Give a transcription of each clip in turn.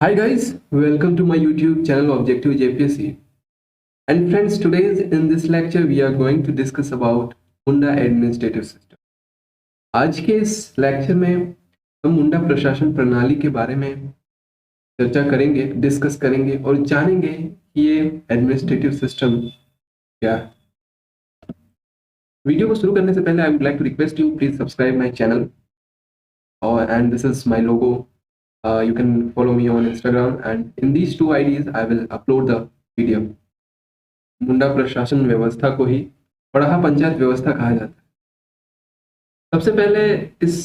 Hi guys, welcome to my YouTube channel Objective JPSC. And friends, in this lecture we are going to discuss about Munda administrative system. आज के इस lecture में हम मुंडा प्रशासन प्रणाली के बारे में चर्चा करेंगे, डिस्कस करेंगे और जानेंगे कि ये एडमिनिस्ट्रेटिव सिस्टम क्या है। वीडियो को शुरू करने से पहले I would like to request you please subscribe my channel और and this is my logo. You can follow me on Instagram and in these two IDs I will upload the video. मुंडा प्रशासन व्यवस्था को ही पड़ाहा पंचायत व्यवस्था कहा जाता है। सबसे पहले इस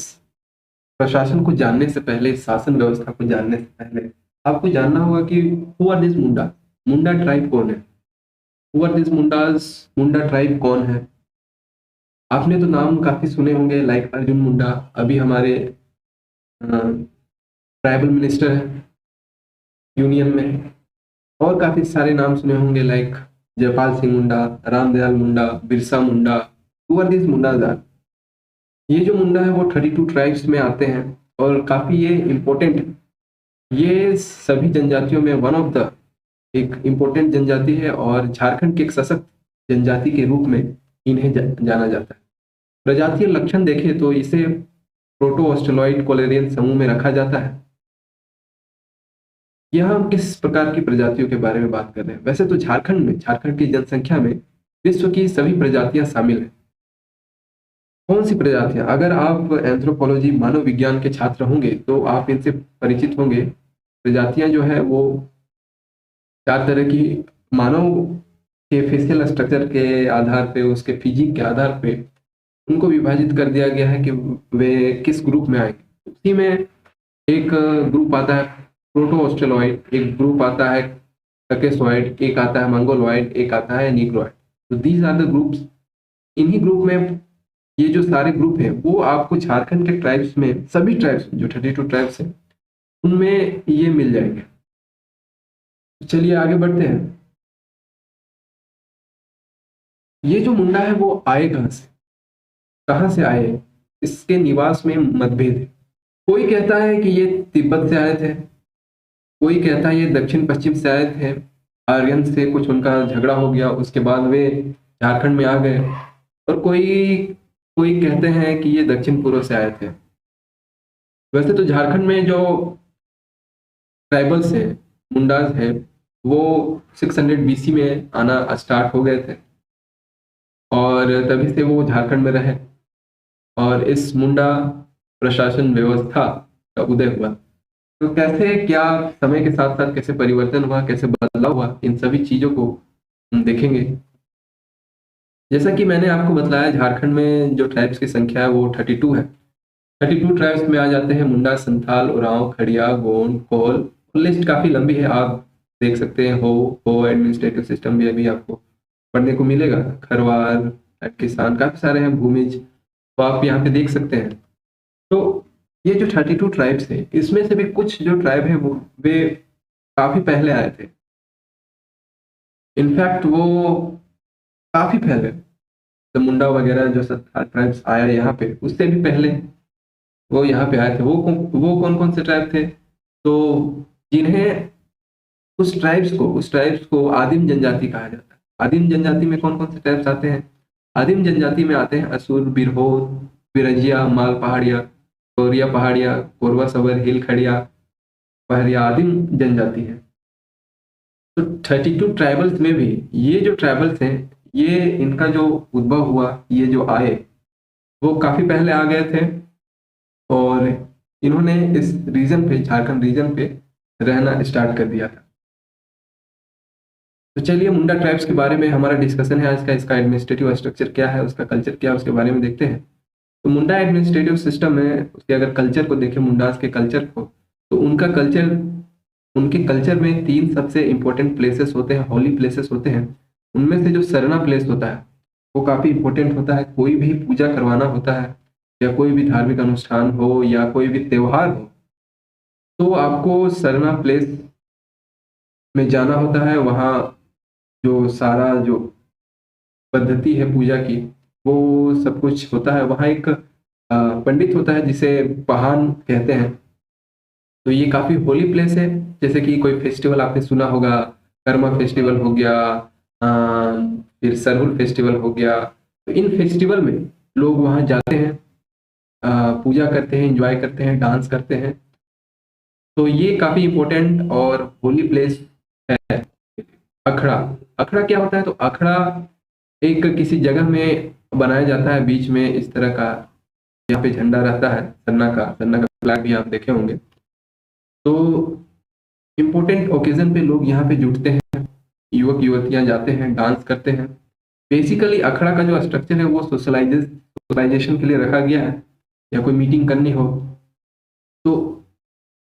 प्रशासन को जानने से पहले, इस शासन व्यवस्था को जानने से पहले आपको जानना होगा कि who are this Munda, Munda tribe कौन है, who are this Mundas, Munda tribe कौन है। आपने तो नाम काफी सुने होंगे, लाइक अर्जुन मुंडा अभी हमारे ट्राइबल मिनिस्टर है यूनियन में, और काफी सारे नाम सुने होंगे like Jaipal Singh Munda, Ramdayal Munda, Birsa Munda. Who are this Mundas are? ये जो मुंडा है वो 32 ट्राइब्स में आते हैं और काफी ये इम्पोर्टेंट है। ये सभी जनजातियों में वन ऑफ द एक इम्पोर्टेंट जनजाति है और झारखंड के एक सशक्त जनजाति के रूप में इन्हें जाना जाता है। प्रजातीय लक्षण देखें तो इसे प्रोटो ऑस्ट्रेलॉइड कोलेरियन समूह में रखा जाता है। यह हम किस प्रकार की प्रजातियों के बारे में बात कर रहे हैं? वैसे तो झारखंड की जनसंख्या में विश्व की सभी प्रजातियां शामिल हैं। कौन सी प्रजातियां? अगर आप एंथ्रोपोलॉजी मानव विज्ञान के छात्र होंगे तो आप इनसे परिचित होंगे। प्रजातियां जो है वो 4 तरह की मानव के फेशियल स्ट्रक्चर के आधार पे, उसके फिजिक के आधार पे उनको विभाजित कर दिया गया है कि वे किस ग्रुप में आएंगे। उसी में एक ग्रुप आता है प्रोटो ऑस्ट्रेलॉइड, एक ग्रुप आता है ककेसॉइड, एक आता है मंगोलॉइड, एक आता है नीग्रोइड। तो दीज आर द ग्रुप्स। इन्हीं ग्रुप में ये जो सारे ग्रुप हैं वो आपको झारखंड के ट्राइब्स में, सभी ट्राइब्स जो 32 ट्राइब्स हैं उनमें ये मिल जाएंगे। तो चलिए आगे बढ़ते हैं। ये जो मुंडा है वो आए कहाँ से आए? इसके निवास में मतभेद है। कोई कहता है कि ये तिब्बत से आए थे, कोई कहता है ये दक्षिण पश्चिम से आए थे, आर्यन से कुछ उनका झगड़ा हो गया, उसके बाद वे झारखंड में आ गए। और कोई कोई कहते हैं कि ये दक्षिण पूर्व से आए थे। वैसे तो झारखंड में जो ट्राइबल्स हैं, मुंडाज हैं, वो 600 BC में आना स्टार्ट हो गए थे और तभी से वो झारखंड में रहे और इस मुंडा प्रशासन व्यवस्था का उदय हुआ। तो कैसे, क्या समय के साथ साथ कैसे परिवर्तन हुआ, कैसे बदलाव हुआ, इन सभी चीजों को हम देखेंगे। जैसा कि मैंने आपको बताया, झारखंड में जो ट्राइब्स की संख्या है वो 32 है। 32 ट्राइब्स में आ जाते हैं मुंडा, संथाल, उरांव, खड़िया, गोंड, कोल। लिस्ट काफी लंबी है, आप देख सकते हैं। हो एडमिनिस्ट्रेटिव सिस्टम भी अभी आपको पढ़ने को मिलेगा। खरवार, किसान, काफी सारे हैं, भूमिज, तो आप यहाँ पे देख सकते हैं। तो ये जो 32 ट्राइब्स है, इसमें से भी कुछ जो ट्राइब है वो वे काफी पहले आए थे। इनफैक्ट वो काफी पहले, तो मुंडा वगैरह जो ट्राइब्स आया यहाँ पे, उससे भी पहले वो यहाँ पे आए थे। वो कौन कौन से ट्राइब थे? तो जिन्हें उस ट्राइब्स को आदिम जनजाति कहा जाता है। आदिम जनजाति में कौन कौन से ट्राइब्स आते हैं? आदिम जनजाति में आते हैं असुर, बिरहोर, बिरजिया, माल पहाड़िया, कोरिया पहाड़िया, कोरवा सबर, हिल खड़िया, पहरिया आदिम जनजाति है। तो 32 ट्राइबल्स में भी ये जो ट्राइबल्स हैं, ये इनका जो उद्भव हुआ, ये जो आए वो काफी पहले आ गए थे और इन्होंने इस रीजन पे, झारखंड रीजन पे रहना स्टार्ट कर दिया था। तो चलिए मुंडा ट्राइब्स के बारे में हमारा डिस्कशन है आज का। इसका एडमिनिस्ट्रेटिव स्ट्रक्चर क्या है, उसका कल्चर क्या है, उसके बारे में देखते हैं। तो मुंडा एडमिनिस्ट्रेटिव सिस्टम है, उसके अगर कल्चर को देखें, मुंडास के कल्चर को, तो उनके कल्चर में 3 सबसे इंपॉर्टेंट प्लेसेस होते हैं, होली प्लेसेस होते हैं। उनमें से जो सरना प्लेस होता है वो काफी इंपॉर्टेंट होता है। कोई भी पूजा करवाना होता है या कोई भी धार्मिक अनुष्ठान हो या कोई भी त्योहार हो, तो आपको सरना प्लेस में जाना होता है। वहाँ जो सारा जो पद्धति है पूजा की, वो सब कुछ होता है। वहाँ एक पंडित होता है जिसे पहान कहते हैं, तो ये काफ़ी होली प्लेस है। जैसे कि कोई फेस्टिवल आपने सुना होगा, कर्मा फेस्टिवल हो गया, फिर सरहुल फेस्टिवल हो गया। तो इन फेस्टिवल में लोग वहाँ जाते हैं, पूजा करते हैं, एंजॉय करते हैं, डांस करते हैं। तो ये काफ़ी इम्पोर्टेंट और होली प्लेस है। अखड़ा, अखड़ा क्या होता है? तो अखड़ा एक किसी जगह में बनाया जाता है, बीच में इस तरह का यहाँ पे झंडा रहता है, सन्ना का फ्लैग भी आप देखे होंगे। तो इम्पोर्टेंट ओकेजन पे लोग यहाँ पे जुटते हैं, युवक युवतियाँ जाते हैं, डांस करते हैं। बेसिकली अखड़ा का जो स्ट्रक्चर है वो सोशलाइजेशन के लिए रखा गया है, या कोई मीटिंग करनी हो तो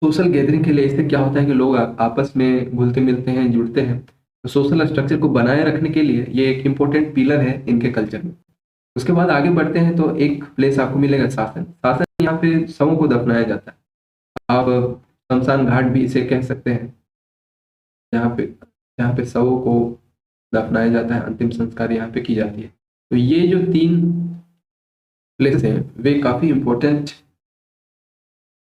सोशल गैदरिंग के लिए। इससे क्या होता है कि लोग आपस में घुलते मिलते हैं, जुड़ते हैं। तो सोशल स्ट्रक्चर को बनाए रखने के लिए ये एक इम्पोर्टेंट पिलर है इनके कल्चर में। उसके बाद आगे बढ़ते हैं तो एक प्लेस आपको मिलेगा शासन। शासन यहाँ पे शवों को दफनाया जाता है। आप शमशान घाट भी इसे कह सकते हैं, जहाँ पे शवों को दफनाया जाता है, अंतिम संस्कार यहाँ पे की जाती है। तो ये जो 3 प्लेस हैं वे काफी इम्पोर्टेंट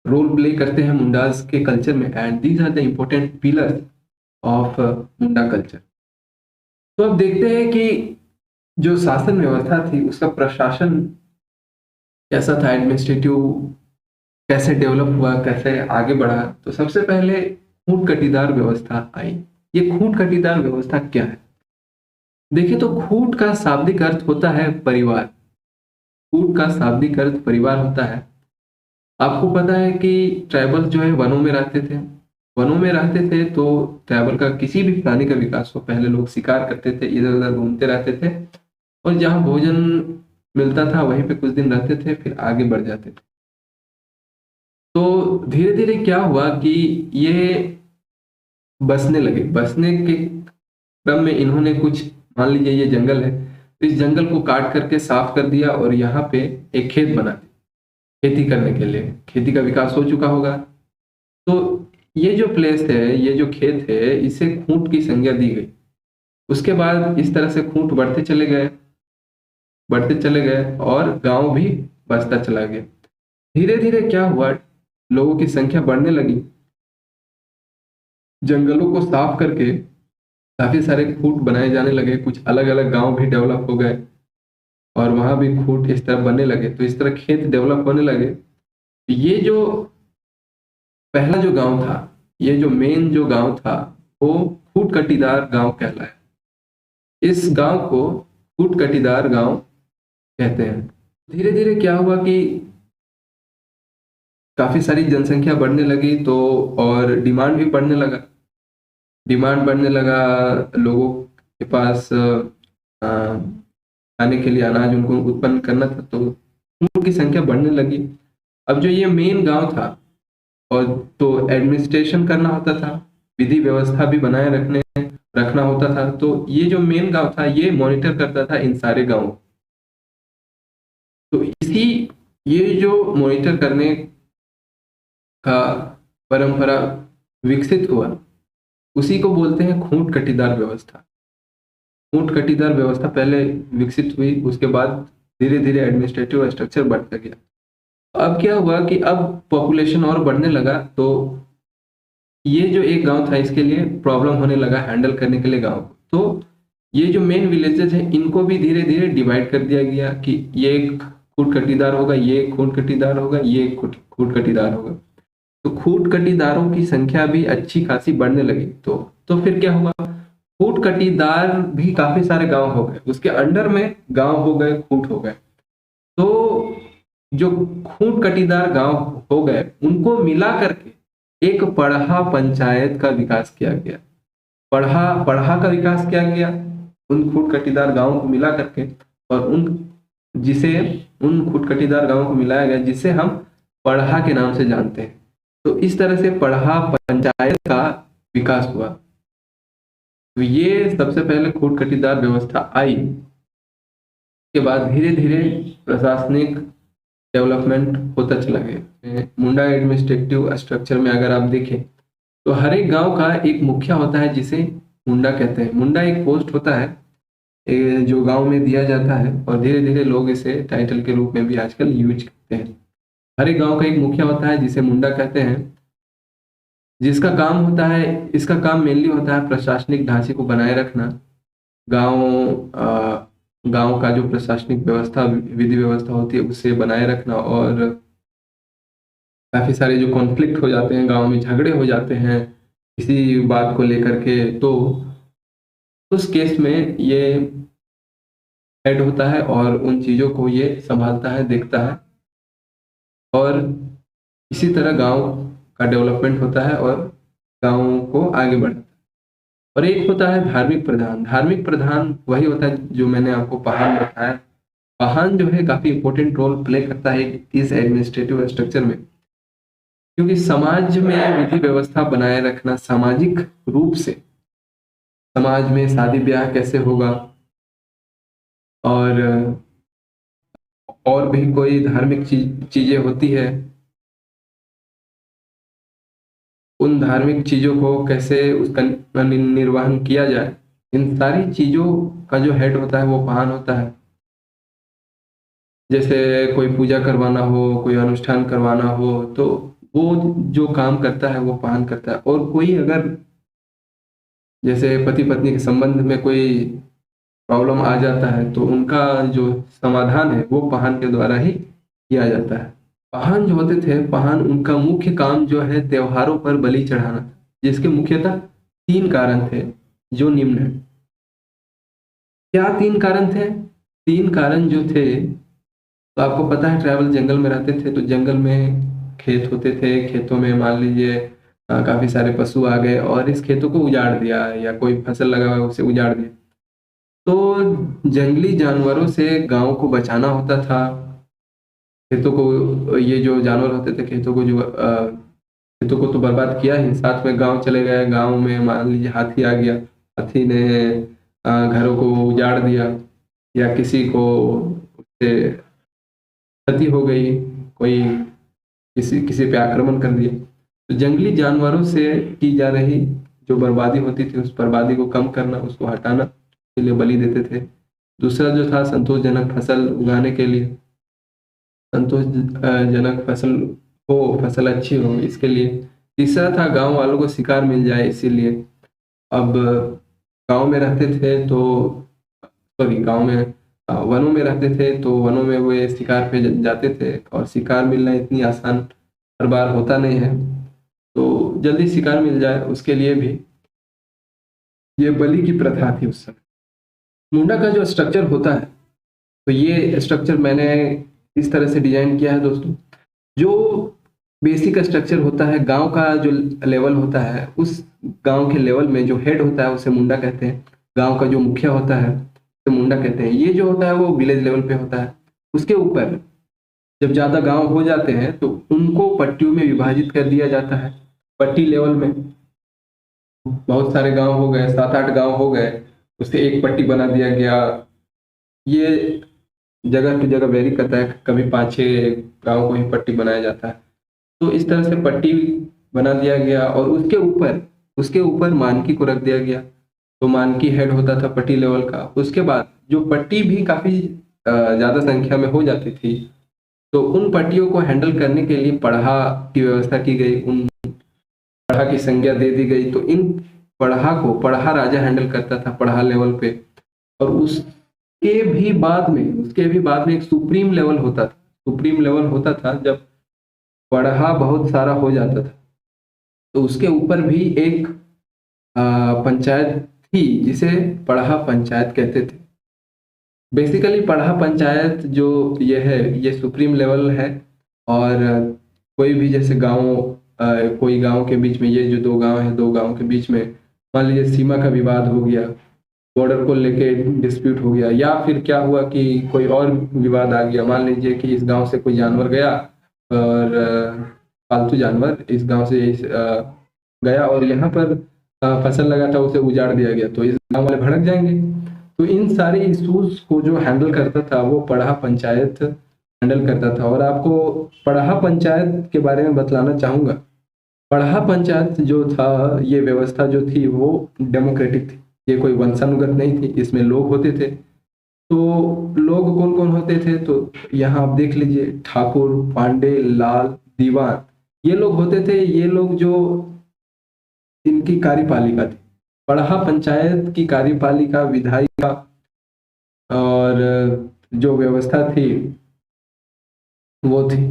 रोल प्ले करते हैं मुंडास के कल्चर में, and these are the important pillars of Munda culture. तो अब देखते हैं कि जो शासन व्यवस्था थी उसका प्रशासन कैसा था, एडमिनिस्ट्रेटिव कैसे डेवलप हुआ, कैसे आगे बढ़ा। तो सबसे पहले खूंट कटीदार व्यवस्था आई। ये खूंट कटीदार व्यवस्था क्या है? देखिए, तो खूंट का शाब्दिक अर्थ होता है परिवार। खूंट का शाब्दिक अर्थ परिवार होता है। आपको पता है कि ट्राइबल जो है वनों में रहते थे। वनों में रहते थे तो ट्राइबल का किसी भी प्राणी का विकास हो, पहले लोग शिकार करते थे, इधर उधर घूमते रहते थे, और जहाँ भोजन मिलता था वहीं पे कुछ दिन रहते थे, फिर आगे बढ़ जाते थे। तो धीरे धीरे क्या हुआ कि ये बसने लगे। बसने के क्रम में इन्होंने कुछ, मान लीजिए ये जंगल है, तो इस जंगल को काट करके साफ कर दिया और यहाँ पे एक खेत बना दिया खेती करने के लिए। खेती का विकास हो चुका होगा। तो ये जो प्लेस है, ये जो खेत है, इसे खूंट की संज्ञा दी गई। उसके बाद इस तरह से खूंट बढ़ते चले गए और गांव भी बसता चला गया। धीरे धीरे क्या हुआ, लोगों की संख्या बढ़ने लगी। जंगलों को साफ करके काफी सारे खूंट बनाए जाने लगे, कुछ अलग अलग गांव भी डेवलप हो गए और वहां भी खूंट इस तरह बनने लगे। तो इस तरह खेत डेवलप होने लगे। ये जो पहला जो गांव था, ये जो मेन जो गांव था, वो खूंट कटीदार गांव कहलाया। इस गांव को खूंट कटीदार गांव कहते हैं। धीरे धीरे क्या हुआ कि काफी सारी जनसंख्या बढ़ने लगी, तो और डिमांड भी बढ़ने लगा। लोगों के पास खाने के लिए अनाज उनको उत्पन्न करना था, तो उनकी संख्या बढ़ने लगी। अब जो ये मेन गांव था, और तो एडमिनिस्ट्रेशन करना होता था, विधि व्यवस्था भी बनाए रखना होता था। तो ये जो मेन गांव था ये मॉनिटर करता था इन सारे गांवों। तो ये जो मॉनिटर करने का परंपरा विकसित हुआ, उसी को बोलते हैं खूंट कटीदार व्यवस्था। खूंट कटीदार व्यवस्था पहले विकसित हुई, उसके बाद धीरे धीरे एडमिनिस्ट्रेटिव स्ट्रक्चर बढ़ता गया। अब क्या हुआ कि अब पॉपुलेशन और बढ़ने लगा, तो ये जो एक गांव था इसके लिए प्रॉब्लम होने लगा हैंडल करने के लिए गांव को। तो ये जो मेन विलेजेस हैं इनको भी धीरे धीरे डिवाइड कर दिया गया कि ये एक खूंट कटीदार होगा, ये एक खूंट कटीदार होगा, ये एक खूंट कटीदार होगा। तो खूंट कटीदारों की संख्या भी अच्छी खासी बढ़ने लगी। तो फिर क्या हुआ, खूंट कटीदार भी काफी सारे गांव हो गए, उसके अंडर में गांव हो गए, खूंट हो गए। तो जो खूंट कटीदार गांव हो गए उनको मिला करके एक पढ़ा पंचायत का विकास किया गया। पढ़ा का विकास किया गया उन खूंट कटीदार गांवों को मिला करके, और उन खूंट कटीदार गांवों को मिलाया गया जिसे हम पढ़ा के नाम से जानते हैं। तो इस तरह से पढ़ा पंचायत का विकास हुआ। तो ये सबसे पहले खूंट कटीदार व्यवस्था आई। के बाद धीरे धीरे प्रशासनिक डेवलपमेंट होता चला गया। मुंडा एडमिनिस्ट्रेटिव स्ट्रक्चर में अगर आप देखें तो हर एक गांव का एक मुखिया होता है जिसे मुंडा कहते हैं। मुंडा एक पोस्ट होता है जो गांव में दिया जाता है, और धीरे धीरे लोग इसे टाइटल के रूप में भी आजकल यूज करते हैं। हर एक गांव का एक मुखिया होता है जिसे मुंडा कहते हैं, जिसका काम होता है, इसका काम मेनली होता है प्रशासनिक ढांचे को बनाए रखना, गाँव गाँव का जो प्रशासनिक व्यवस्था, विधि व्यवस्था होती है उसे बनाए रखना। और काफ़ी सारे जो कॉन्फ्लिक्ट हो जाते हैं, गाँव में झगड़े हो जाते हैं किसी बात को लेकर के, तो उस केस में ये हेड होता है और उन चीज़ों को ये सँभालता है, देखता है, और इसी तरह गाँव का डेवलपमेंट होता है और गाँव को आगे बढ़ाता है। और एक होता है धार्मिक प्रधान। धार्मिक प्रधान वही होता है जो मैंने आपको पहान बताया। पहान जो है काफ़ी इम्पोर्टेंट रोल प्ले करता है इस एडमिनिस्ट्रेटिव स्ट्रक्चर में, क्योंकि समाज में विधि व्यवस्था बनाए रखना, सामाजिक रूप से समाज में शादी ब्याह कैसे होगा, और भी कोई धार्मिक चीजें होती है, उन धार्मिक चीजों को कैसे उसका निर्वहन किया जाए, इन सारी चीजों का जो हेड होता है वो पहान होता है। जैसे कोई पूजा करवाना हो, कोई अनुष्ठान करवाना हो, तो वो जो काम करता है वो पहान करता है। और कोई अगर जैसे पति पत्नी के संबंध में कोई प्रॉब्लम आ जाता है तो उनका जो समाधान है वो पहान के द्वारा ही किया जाता है। पहान जो होते थे, पहान उनका मुख्य काम जो है त्योहारों पर बलि चढ़ाना था, जिसके मुख्यतः 3 कारण थे जो निम्न है। क्या 3 कारण थे? 3 कारण जो थे, तो आपको पता है ट्रैवल जंगल में रहते थे, तो जंगल में खेत होते थे, खेतों में मान लीजिए काफी सारे पशु आ गए और इस खेतों को उजाड़ दिया, या कोई फसल लगा हुआ है उसे उजाड़ दिया। तो जंगली जानवरों से गांव को बचाना होता था। खेतों को, ये जो जानवर होते थे खेतों को जो खेतों को तो बर्बाद किया ही, साथ में गांव चले गए। गांव में मान लीजिए हाथी आ गया, हाथी ने घरों को उजाड़ दिया, या किसी को उससे क्षति हो गई, कोई किसी किसी पे आक्रमण कर दिया। तो जंगली जानवरों से की जा रही जो बर्बादी होती थी, उस बर्बादी को कम करना, उसको हटाना के लिए बलि देते थे। दूसरा जो था संतोषजनक फसल उगाने के लिए, संतोषजनक फसल हो, फसल अच्छी हो इसके लिए। तीसरा था गांव वालों को शिकार मिल जाए इसीलिए। अब गांव में रहते थे तो सॉरी गांव में वनों में रहते थे, तो वनों में वे शिकार पे जाते थे, और शिकार मिलना इतनी आसान हर बार होता नहीं है, तो जल्दी शिकार मिल जाए उसके लिए भी ये बलि की प्रथा थी उस समय। मुंडा का जो स्ट्रक्चर होता है, तो ये स्ट्रक्चर मैंने इस तरह से डिजाइन किया है दोस्तों। जो बेसिक स्ट्रक्चर होता है, गांव का जो लेवल होता है, उस गांव के लेवल में जो हेड होता है उसे मुंडा कहते हैं। गांव का जो मुखिया होता है उसे मुंडा कहते हैं। ये जो होता है वो विलेज लेवल पे होता है। उसके ऊपर जब ज्यादा गांव हो जाते हैं तो उनको पट्टियों में विभाजित कर दिया जाता है। पट्टी लेवल में बहुत सारे गांव हो गए, 7-8 गांव हो गए, उसे एक पट्टी बना दिया गया। ये जगह टू जगह वेरी करता है, कभी 5-6 गांव को ही पट्टी बनाया जाता है। तो इस तरह से पट्टी बना दिया गया, और उसके ऊपर मानकी को रख दिया गया। तो मानकी हेड होता था पट्टी लेवल का। उसके बाद जो पट्टी भी काफी ज्यादा संख्या में हो जाती थी, तो उन पट्टियों को हैंडल करने के लिए पढ़ा की व्यवस्था की गई, उन पढ़ा की संज्ञा दे दी गई। तो इन पढ़ा राजा हैंडल करता था पढ़ा लेवल पे। और उसके भी बाद में एक सुप्रीम लेवल होता था। सुप्रीम लेवल होता था जब पढ़ा बहुत सारा हो जाता था, तो उसके ऊपर भी एक पंचायत थी जिसे पढ़ा पंचायत कहते थे। बेसिकली पढ़ा पंचायत जो ये है, ये सुप्रीम लेवल है। और कोई भी जैसे कोई गांव के बीच में, ये जो 2 गांव हैं, 2 गांव के बीच में मान लीजिए सीमा का विवाद हो गया, बॉर्डर को लेके डिस्प्यूट हो गया, या फिर क्या हुआ कि कोई और विवाद आ गया। मान लीजिए कि इस गांव से कोई जानवर गया, और पालतू जानवर इस गांव से गया, और यहाँ पर फसल लगा था उसे उजाड़ दिया गया, तो इस गांव वाले भड़क जाएंगे। तो इन सारे इश्यूज को जो हैंडल करता था वो पढ़ा पंचायत हैंडल करता था। और आपको पढ़ा पंचायत के बारे में बतलाना चाहूंगा। पढ़ा पंचायत जो था, ये व्यवस्था जो थी वो डेमोक्रेटिक थी। ये कोई वंशानुगत नहीं थी, इसमें लोग होते थे। तो लोग कौन कौन होते थे, तो यहाँ आप देख लीजिए, ठाकुर, पांडे, लाल, दीवान, ये लोग होते थे। ये लोग जो इनकी कार्यपालिका थी। पढ़ा पंचायत की कार्यपालिका, विधायिका और जो व्यवस्था थी वो थी।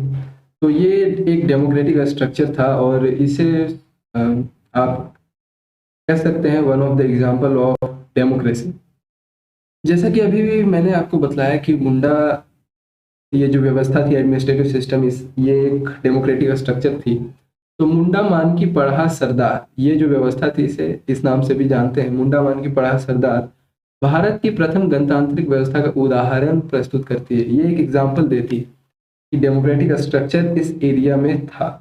तो ये एक डेमोक्रेटिक स्ट्रक्चर था और इसे आप कह सकते हैं one of the example of democracy. जैसा कि अभी भी मैंने आपको बतलाया कि मुंडा, ये जो व्यवस्था थी एडमिनिस्ट्रेटिव सिस्टम, इस ये एक डेमोक्रेटिक स्ट्रक्चर थी। तो मुंडा मान की पढ़ा सरदार, ये जो व्यवस्था थी इसे इस नाम से भी जानते हैं, मुंडा मान की पढ़ा सरदार, भारत की प्रथम गणतांत्रिक व्यवस्था का उदाहरण प्रस्तुत करती है। ये एक एग्जाम्पल देती है कि डेमोक्रेटिक स्ट्रक्चर इस एरिया में था।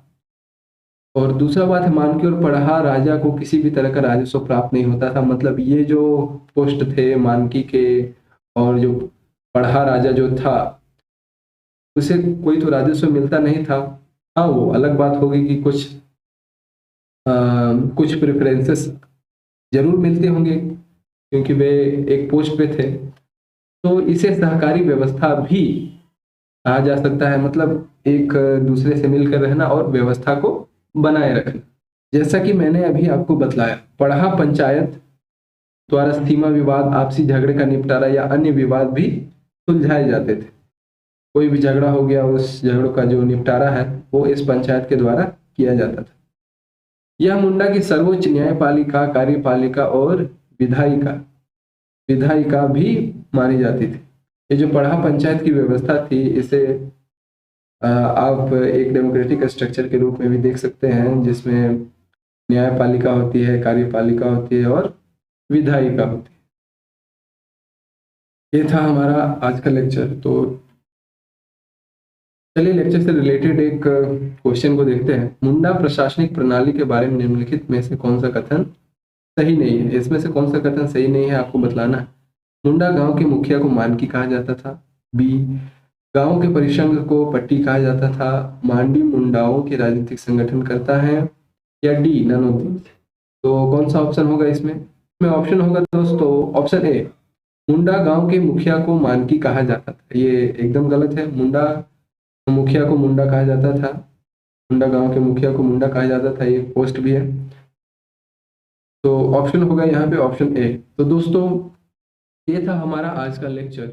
और दूसरा बात है, मानकी और पढ़ा राजा को किसी भी तरह का राजस्व प्राप्त नहीं होता था। मतलब ये जो पोस्ट थे मानकी के और जो पढ़ा राजा जो था, उसे कोई तो राजस्व मिलता नहीं था। हाँ, वो अलग बात होगी कि कुछ प्रेफरेंसेस जरूर मिलते होंगे क्योंकि वे एक पोस्ट पे थे। तो इसे सहकारी व्यवस्था भी कहा जा सकता है, मतलब एक दूसरे से मिलकर रहना और व्यवस्था को बनाए रखना। जैसा कि मैंने अभी आपको बतलाया, पढ़ा पंचायत द्वारा सीमा विवाद, आपसी झगड़े का निपटारा या अन्य विवाद भी सुलझाए जाते थे। कोई भी झगड़ा हो गया, उस झगड़ों का जो निपटारा है वो इस पंचायत के द्वारा किया जाता था। यह मुंडा की सर्वोच्च न्यायपालिका, कार्यपालिका और विधायिका विधायिका भी मानी जाती थी। ये जो पढ़ा पंचायत की व्यवस्था थी, इसे आप एक डेमोक्रेटिक स्ट्रक्चर के रूप में भी देख सकते हैं, जिसमें न्यायपालिका होती है, कार्यपालिका होती है और विधायिका होती है। ये था हमारा आज का लेक्चर। तो चलिए लेक्चर से रिलेटेड एक क्वेश्चन को देखते हैं। मुंडा प्रशासनिक प्रणाली के बारे में निम्नलिखित में से कौन सा कथन सही नहीं है? इसमें से कौन सा कथन सही नहीं है आपको बतलाना है। मुंडा गांव के मुखिया को मानकी कहा जाता था। बी, गांव के परिसंघ को पट्टी कहा जाता था। मांडी मुंडाओं के राजनीतिक संगठन करता है। या डी, नन ऑफ दीज। तो कौन सा ऑप्शन होगा इसमें? ऑप्शन होगा दोस्तों ऑप्शन ए, मुंडा गांव के मुखिया को मानकी कहा जाता था। ये एकदम गलत है। मुंडा मुखिया को मुंडा कहा जाता था। मुंडा गांव के मुखिया को मुंडा कहा जाता था, ये पोस्ट भी है। तो ऑप्शन होगा यहाँ पे ऑप्शन ए। तो दोस्तों ये था हमारा आज का लेक्चर।